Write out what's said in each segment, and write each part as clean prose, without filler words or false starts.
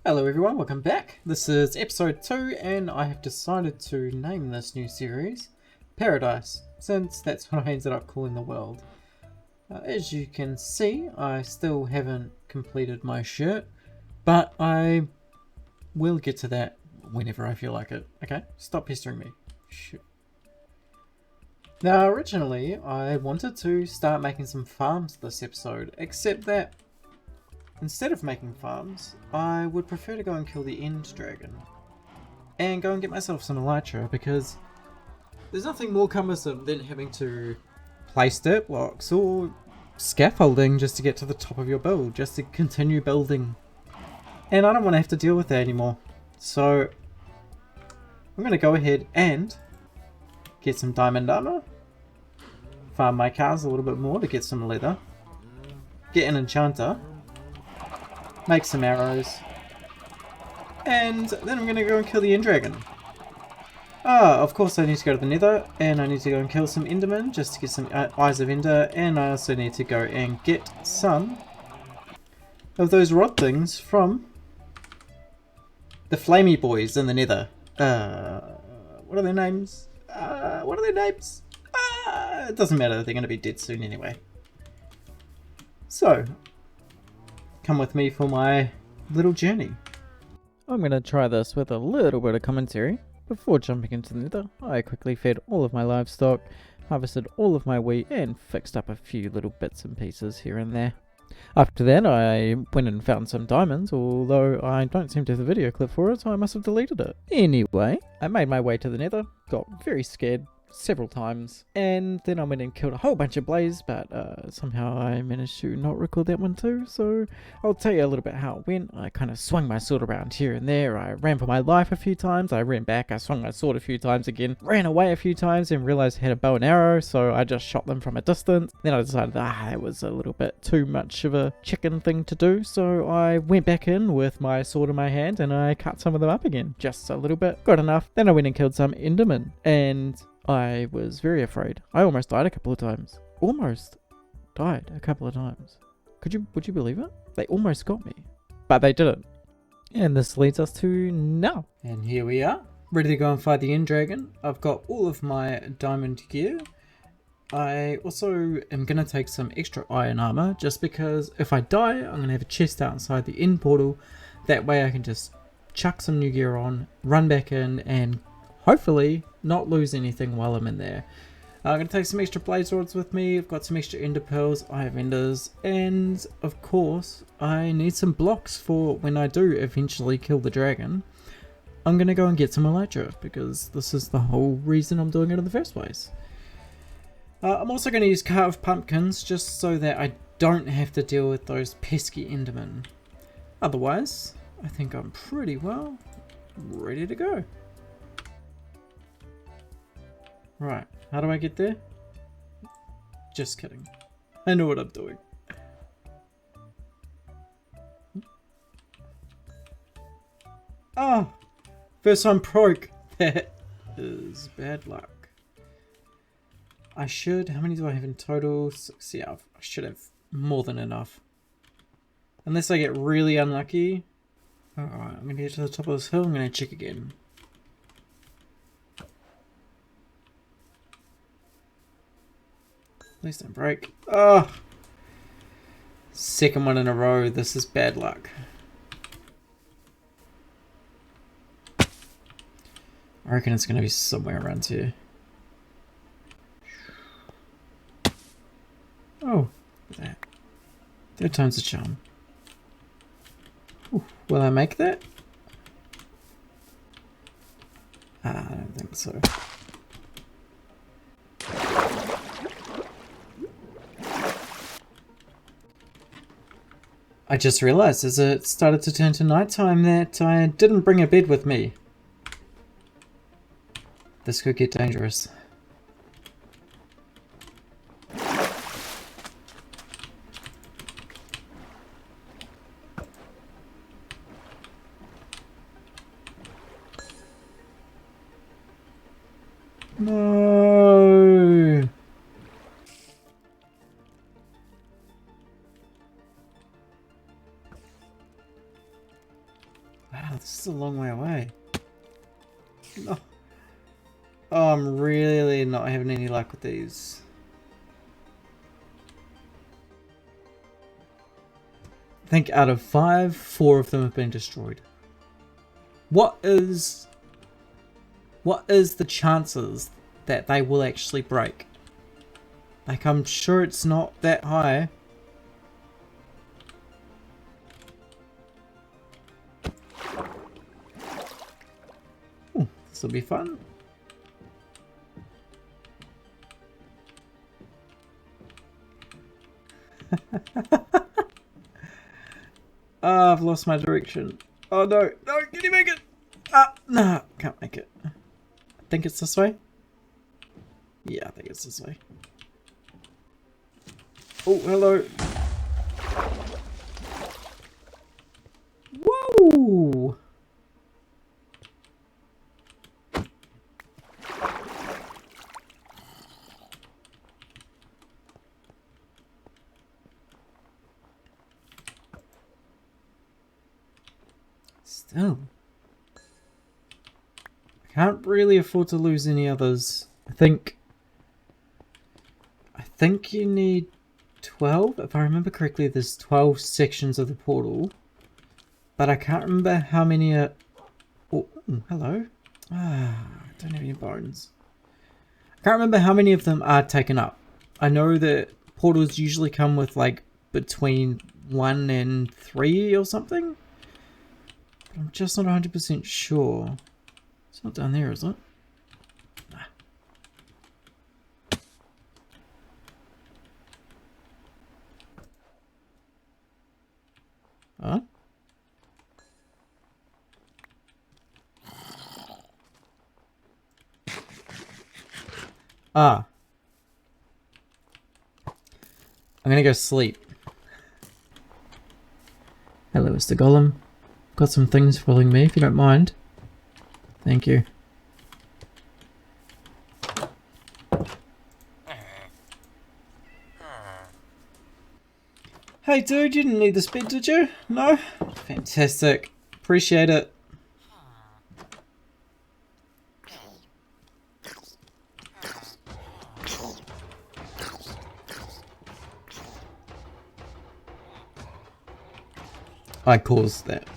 Hello everyone, welcome back. This is episode 2 and I have decided to name this new series Paradise, since that's what I ended up calling the world. As you can see, I still haven't completed my shirt, but I will get to that whenever I feel like it. Okay, stop pestering me. Shit. Now originally I wanted to start making some farms this episode, except that instead of making farms, I would prefer to go and kill the end dragon and go and get myself some elytra, because there's nothing more cumbersome than having to place dirt blocks or scaffolding just to get to the top of your build, just to continue building. And I don't want to have to deal with that anymore. So I'm going to go ahead and get some diamond armor, farm my cars a little bit more to get some leather, get an enchanter, make some arrows, and then I'm going to go and kill the end dragon. Of course I need to go to the nether, and I need to go and kill some endermen just to get some eyes of ender, and I also need to go and get some of those rod things from the flamey boys in the nether. What are their names? It doesn't matter, they're going to be dead soon anyway. So, come with me for my little journey. I'm going to try this with a little bit of commentary. Before jumping into the nether, I quickly fed all of my livestock, harvested all of my wheat, and fixed up a few little bits and pieces here and there. After that, I went and found some diamonds, although I don't seem to have the video clip for it, so I must have deleted it. Anyway, I made my way to the nether, got very scared several times, and then I went and killed a whole bunch of blaze, but somehow I managed to not record that one too, so I'll tell you a little bit how it went. I kind of swung my sword around here and there, I ran for my life a few times, I ran back, I swung my sword a few times again, ran away a few times and realised I had a bow and arrow, so I just shot them from a distance. Then I decided that was a little bit too much of a chicken thing to do, so I went back in with my sword in my hand and I cut some of them up again, just a little bit, got enough. Then I went and killed some endermen, and I was very afraid. I almost died a couple of times. Would you believe it? They almost got me, but they didn't. And this leads us to now. And here we are, ready to go and fight the end dragon. I've got all of my diamond gear. I also am going to take some extra iron armor, just because if I die, I'm going to have a chest outside the end portal. That way I can just chuck some new gear on, run back in, and hopefully not lose anything while I'm in there. I'm going to take some extra blaze rods with me. I've got some extra ender pearls. I have enders. And of course, I need some blocks for when I do eventually kill the dragon. I'm going to go and get some elytra, because this is the whole reason I'm doing it in the first place. I'm also going to use carved pumpkins just so that I don't have to deal with those pesky endermen. Otherwise, I think I'm pretty well ready to go. Right, how do I get there? Just kidding. I know what I'm doing. Oh! First time broke. That is bad luck. How many do I have in total? 6, yeah, I should have more than enough. Unless I get really unlucky. Alright, I'm gonna get to the top of this hill, I'm gonna check again. Please don't break. Oh! Second one in a row. This is bad luck. I reckon it's going to be somewhere around here. Oh, that. Third time's a charm. Ooh, will I make that? I don't think so. I just realised as it started to turn to nighttime that I didn't bring a bed with me. This could get dangerous. No. Oh, this is a long way away. No. Oh, I'm really not having any luck with these. I think out of 5, 4 of them have been destroyed. What is the chances that they will actually break? Like, I'm sure it's not that high. Ooh, this will be fun. Oh, I've lost my direction. Oh no, no, can you make it? Ah, no, can't make it. I think it's this way. Yeah, I think it's this way. Oh, hello. Whoa! Still. I can't really afford to lose any others. I think you need 12. If I remember correctly, there's 12 sections of the portal. But I can't remember how many are... Oh, hello. Ah, I don't have any bones. I can't remember how many of them are taken up. I know that portals usually come with like between 1 and 3 or something. But I'm just not 100% sure. It's not down there, is it? Nah. Huh? Ah. I'm gonna go sleep. Hello, Mr. Golem. Got some things following me, if you don't mind. Thank you. Hey dude, you didn't need this bed, did you? No? Fantastic. Appreciate it. I caused that.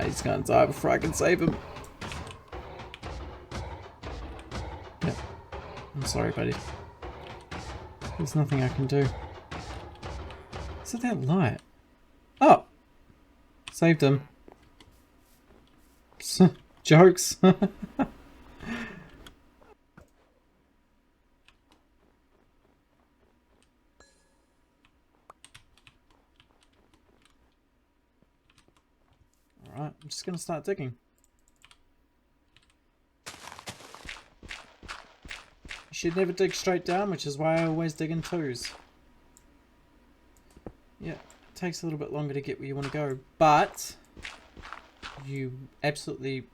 He's gonna die before I can save him. Yep. I'm sorry, buddy. There's nothing I can do. Is it that light? Oh! Saved him. Jokes. Alright, I'm just gonna start digging. You should never dig straight down, which is why I always dig in twos. Yeah, it takes a little bit longer to get where you want to go, but you absolutely,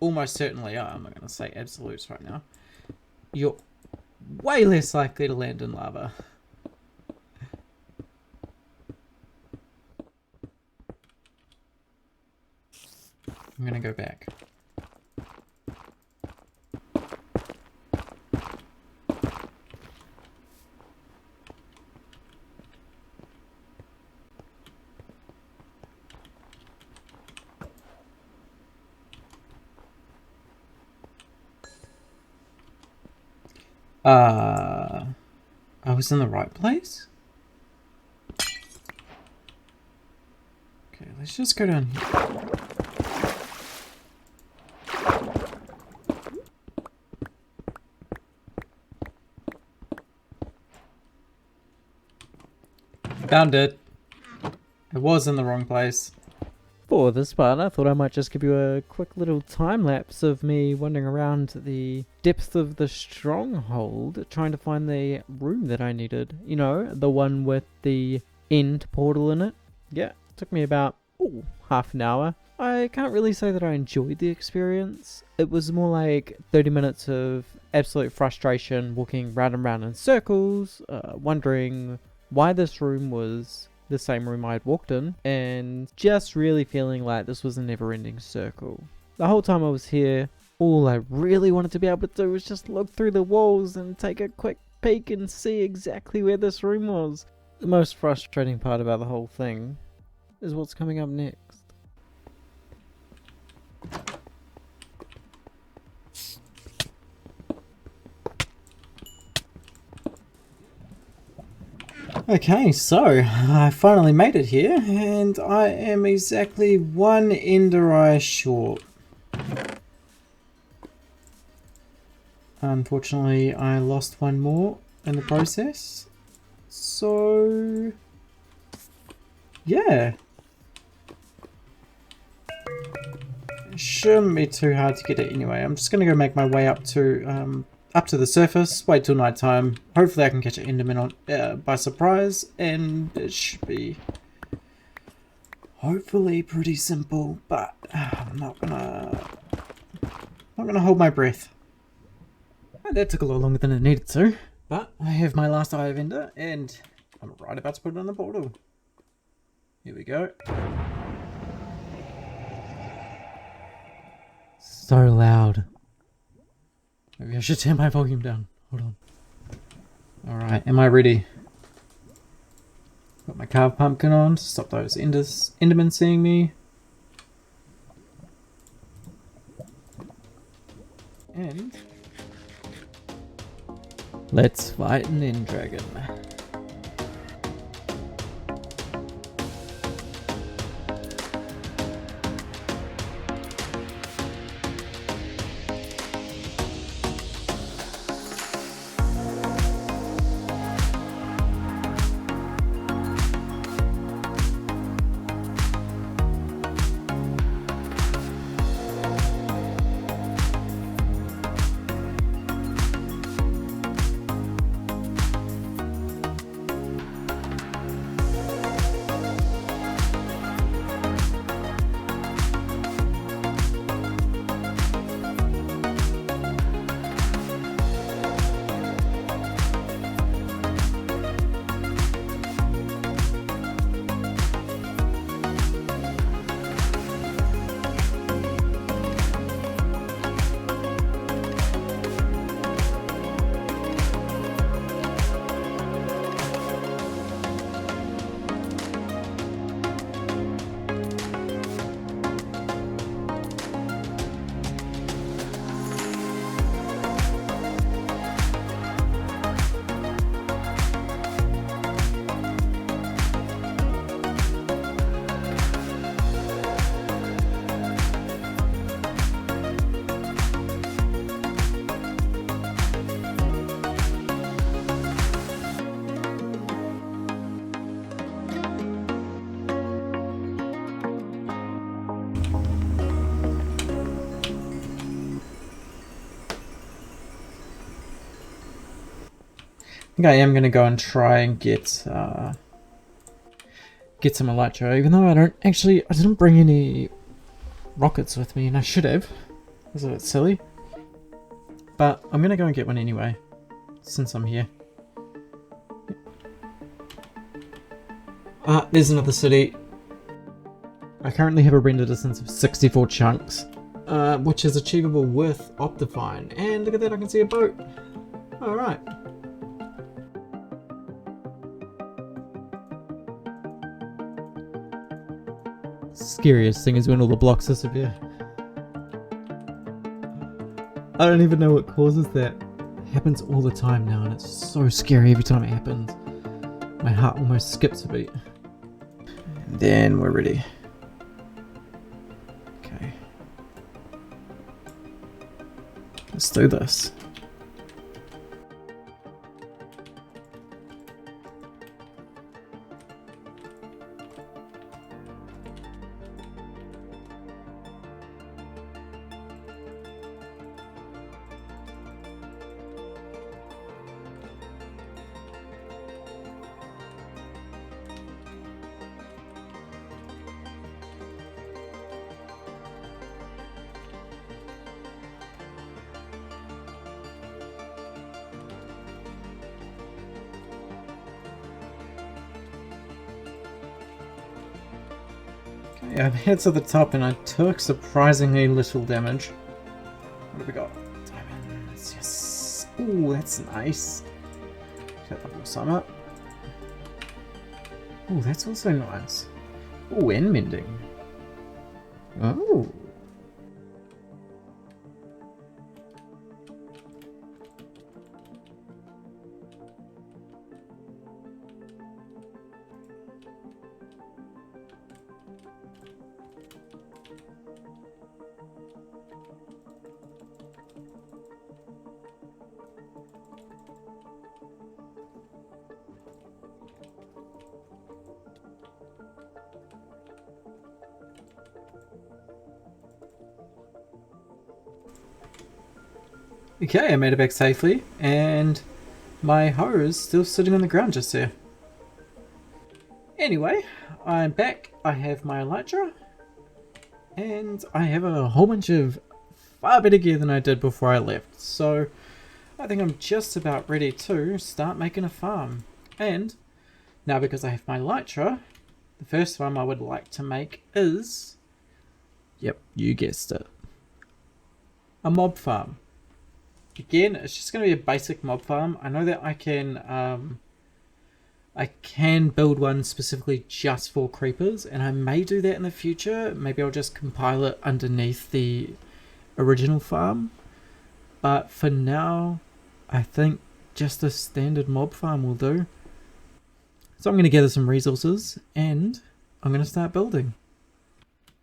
almost certainly are. I'm not going to say absolutes right now. You're way less likely to land in lava. I'm going to go back. I was in the right place? Okay, let's just go down here. Found it. I was in the wrong place. For this part, I thought I might just give you a quick little time lapse of me wandering around the depths of the stronghold, trying to find the room that I needed. You know, the one with the end portal in it. Yeah, took me about half an hour. I can't really say that I enjoyed the experience. It was more like 30 minutes of absolute frustration, walking round and round in circles, wondering why this room was the same room I had walked in, and just really feeling like this was a never-ending circle. The whole time I was here, all I really wanted to be able to do was just look through the walls and take a quick peek and see exactly where this room was. The most frustrating part about the whole thing is what's coming up next. Okay, so I finally made it here, and I am exactly one ender eye short. Unfortunately, I lost one more in the process. So, yeah. It shouldn't be too hard to get it anyway. I'm just going to go make my way up to the surface, wait till night time. Hopefully I can catch an enderman on by surprise, and it should be hopefully pretty simple, but I'm not gonna hold my breath. That took a lot longer than it needed to, but I have my last eye of ender, and I'm right about to put it on the portal. Here we go. So loud. Maybe I should turn my volume down. Hold on. Alright, am I ready? Got my carved pumpkin on to stop those endermen seeing me. And let's fight an end dragon. I think I am going to go and try and get some elytra, even though I didn't bring any rockets with me, and I should have. It was a bit silly. But I'm going to go and get one anyway, since I'm here. There's another city. I currently have a render distance of 64 chunks, which is achievable with Optifine. And look at that, I can see a boat. Alright. Scariest thing is when all the blocks disappear. I don't even know what causes that. It happens all the time now, and it's so scary every time it happens. My heart almost skips a beat. And then we're ready. Okay. Let's do this. Yeah, I made it to the top and I took surprisingly little damage. What have we got? Diamonds, yes. Ooh, that's nice. Set that some up. Ooh, that's also nice. Ooh, and mending. Oh. Okay, I made it back safely, and my hoe is still sitting on the ground just there. Anyway, I'm back. I have my elytra, and I have a whole bunch of far better gear than I did before I left. So I think I'm just about ready to start making a farm. And now because I have my elytra, the first farm I would like to make is, yep, you guessed it, a mob farm. Again, it's just going to be a basic mob farm. I know that I can build one specifically just for creepers, and I may do that in the future. Maybe I'll just compile it underneath the original farm. But for now, I think just a standard mob farm will do. So I'm going to gather some resources, and I'm going to start building.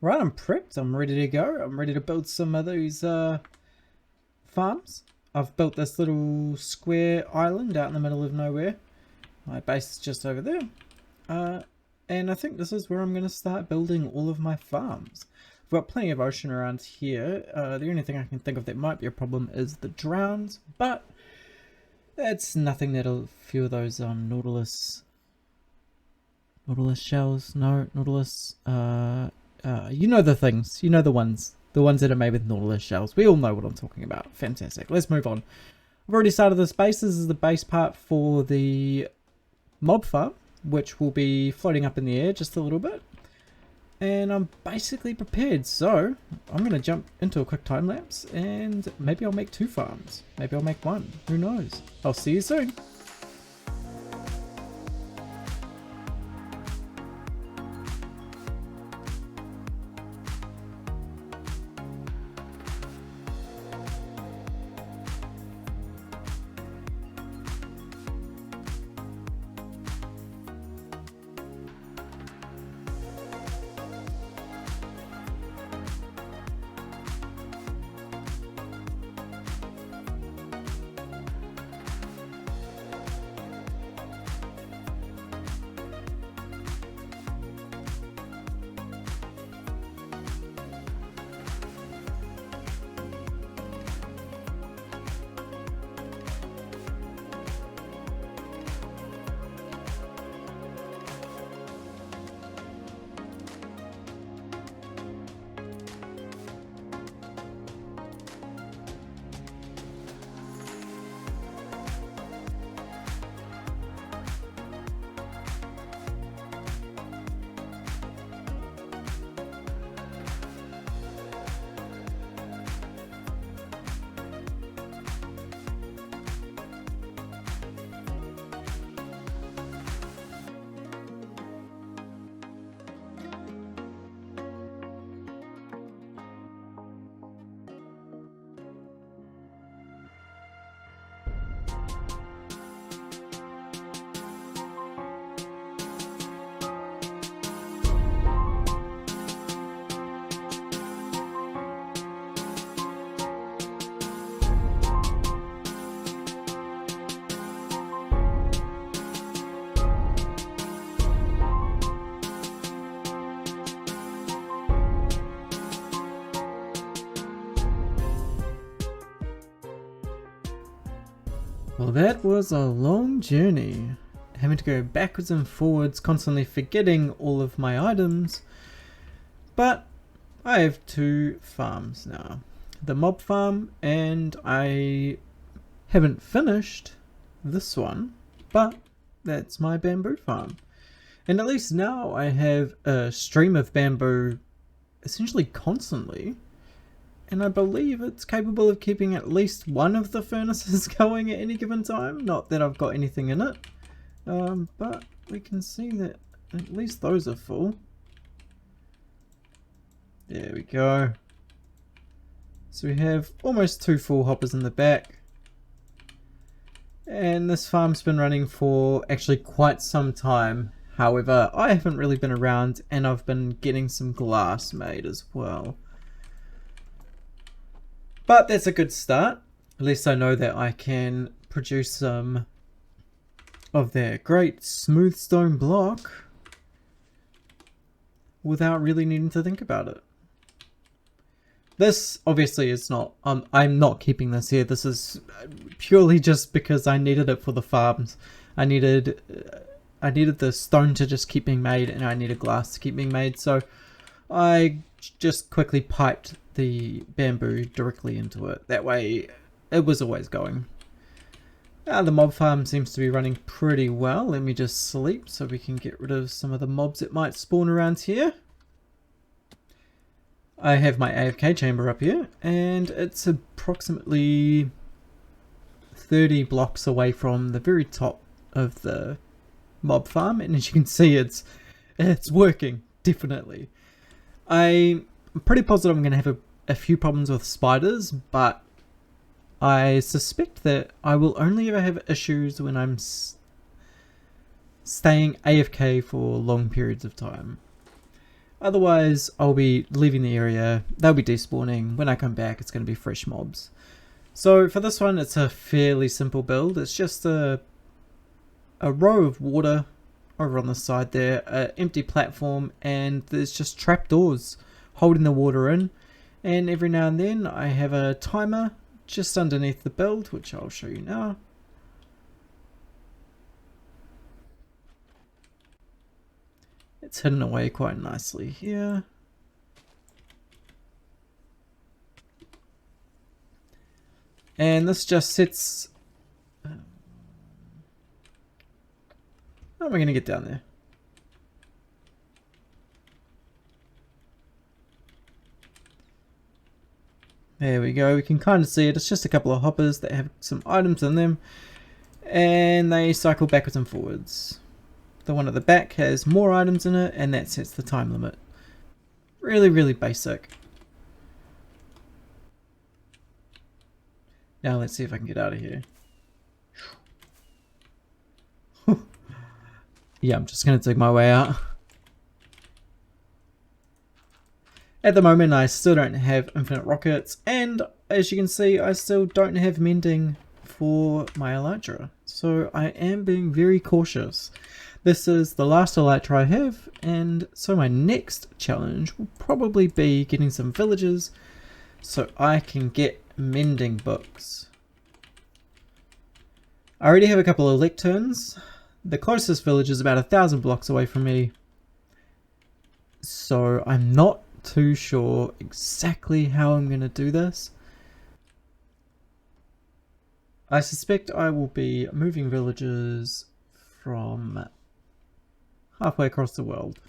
Right, I'm prepped. I'm ready to go. I'm ready to build some of those farms. I've built this little square island out in the middle of nowhere. My base is just over there. And I think this is where I'm going to start building all of my farms. I've got plenty of ocean around here. The only thing I can think of that might be a problem is the drowns, but that's nothing that a few of those Nautilus shells, no, Nautilus, you know the things, you know the ones that are made with Nautilus shells. We all know what I'm talking about. Fantastic. Let's move on. I've already started this base. This is the base part for the mob farm, which will be floating up in the air just a little bit. And I'm basically prepared. So I'm going to jump into a quick time lapse and maybe I'll make 2 farms. Maybe I'll make 1. Who knows? I'll see you soon. Well, that was a long journey. Having to go backwards and forwards, constantly forgetting all of my items. But I have 2 farms now. The mob farm, and I haven't finished this one, but that's my bamboo farm. And at least now I have a stream of bamboo essentially constantly. And I believe it's capable of keeping at least one of the furnaces going at any given time. Not that I've got anything in it. But we can see that at least those are full. There we go. So we have almost 2 full hoppers in the back. And this farm's been running for actually quite some time. However, I haven't really been around, and I've been getting some glass made as well. But that's a good start. At least I know that I can produce some of that great smooth stone block without really needing to think about it. This obviously is not, I'm not keeping this here. This is purely just because I needed it for the farms. I needed the stone to just keep being made, and I needed glass to keep being made. So I just quickly piped the bamboo directly into it. That way it was always going. The mob farm seems to be running pretty well. Let me just sleep so we can get rid of some of the mobs that might spawn around here. I have my AFK chamber up here, and it's approximately 30 blocks away from the very top of the mob farm, and as you can see, it's working, definitely. I'm pretty positive I'm going to have a few problems with spiders, but I suspect that I will only ever have issues when I'm staying AFK for long periods of time. Otherwise, I'll be leaving the area, they'll be despawning. When I come back, it's going to be fresh mobs. So for this one, it's a fairly simple build. It's just a row of water over on the side there, an empty platform, and there's just trapdoors holding the water in. And every now and then, I have a timer just underneath the build, which I'll show you now. It's hidden away quite nicely here. And this just sits... how am I going to get down there? There we go, we can kind of see it. It's just a couple of hoppers that have some items in them, and they cycle backwards and forwards. The one at the back has more items in it, and that sets the time limit. Really, really basic. Now let's see if I can get out of here. Yeah, I'm just going to dig my way out. At the moment, I still don't have infinite rockets, and as you can see, I still don't have mending for my elytra. So I am being very cautious. This is the last elytra I have, and so my next challenge will probably be getting some villagers so I can get mending books. I already have a couple of lecterns. The closest village is about 1,000 blocks away from me, so I'm not too sure exactly how I'm going to do this. I suspect I will be moving villages from halfway across the world.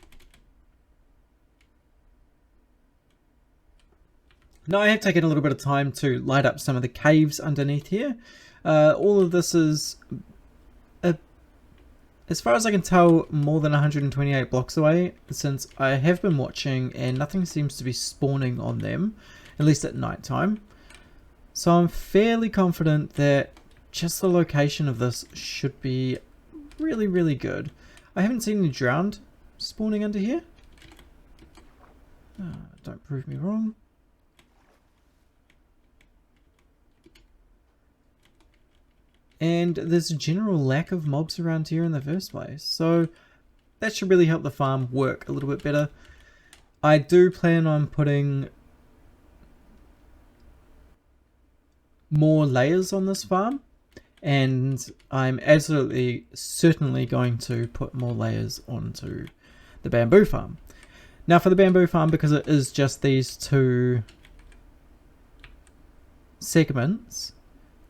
Now, I have taken a little bit of time to light up some of the caves underneath here. All of this is, as far as I can tell, more than 128 blocks away, since I have been watching and nothing seems to be spawning on them, at least at night time. So I'm fairly confident that just the location of this should be really, really good. I haven't seen any drowned spawning under here. Don't prove me wrong. And there's a general lack of mobs around here in the first place, so that should really help the farm work a little bit better. I do plan on putting more layers on this farm, and I'm absolutely certainly going to put more layers onto the bamboo farm. Now for the bamboo farm, because it is just these two segments,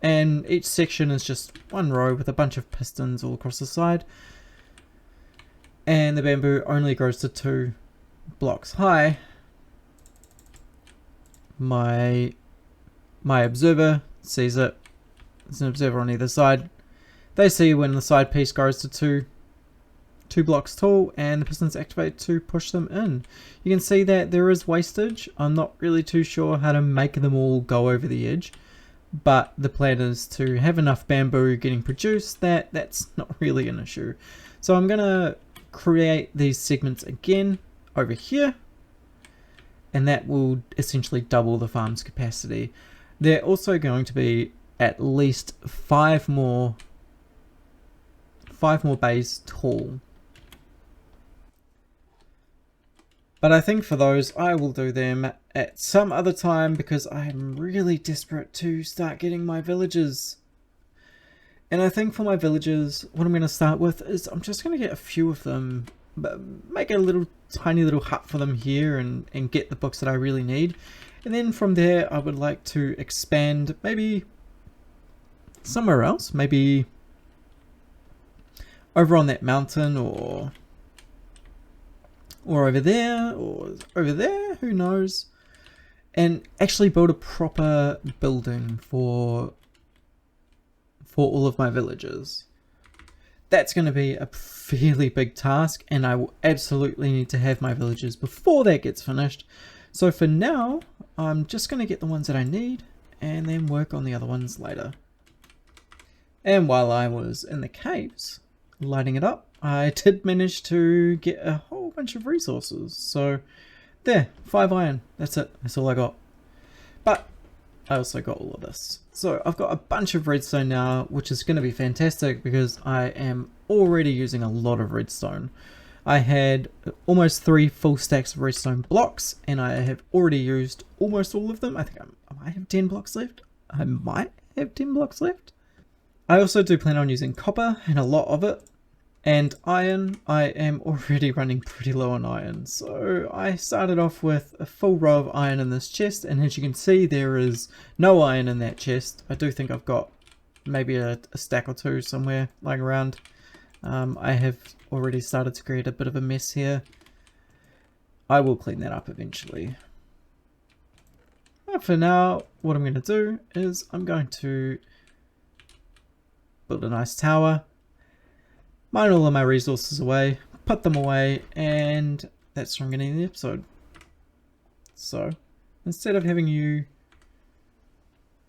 and each section is just one row with a bunch of pistons all across the side, and the bamboo only grows to 2 blocks high, my observer sees it. There's an observer on either side. They see when the side piece grows to 2 blocks tall, and the pistons activate to push them in. You can see that there is wastage. I'm not really too sure how to make them all go over the edge, but the plan is to have enough bamboo getting produced that that's not really an issue. So I'm gonna create these segments again over here, and that will essentially double the farm's capacity. They're also going to be at least 5 more bays tall. But I think for those, I will do them at some other time because I'm really desperate to start getting my villagers. And I think for my villagers, what I'm going to start with is I'm just going to get a few of them, make a tiny little hut for them here and get the books that I really need. And then from there, I would like to expand maybe somewhere else, maybe over on that mountain or over there, who knows, and actually build a proper building for all of my villagers. That's going to be a fairly big task, and I will absolutely need to have my villagers before that gets finished. So for now, I'm just going to get the ones that I need and then work on the other ones later. And while I was in the caves lighting it up, I did manage to get a whole bunch of resources. So there, 5 iron. That's it. That's all I got. But I also got all of this. So I've got a bunch of redstone now, which is going to be fantastic because I am already using a lot of redstone. I had almost 3 full stacks of redstone blocks, and I have already used almost all of them. I think I might have 10 blocks left. I might have 10 blocks left. I also do plan on using copper, and a lot of it. And iron, I am already running pretty low on iron. So I started off with a full row of iron in this chest, and as you can see, there is no iron in that chest. I do think I've got maybe a stack or 2 somewhere lying around. I have already started to create a bit of a mess here. I will clean that up eventually. But for now, what I'm going to do is I'm going to build a nice tower, mine all of my resources away, put them away, and that's where I'm going to end the episode. So, instead of having you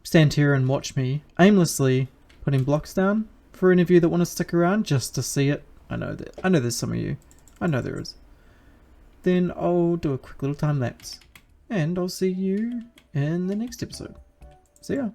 stand here and watch me aimlessly putting blocks down, for any of you that want to stick around just to see it, I know there's some of you, I know there is, then I'll do a quick little time lapse, and I'll see you in the next episode. See ya.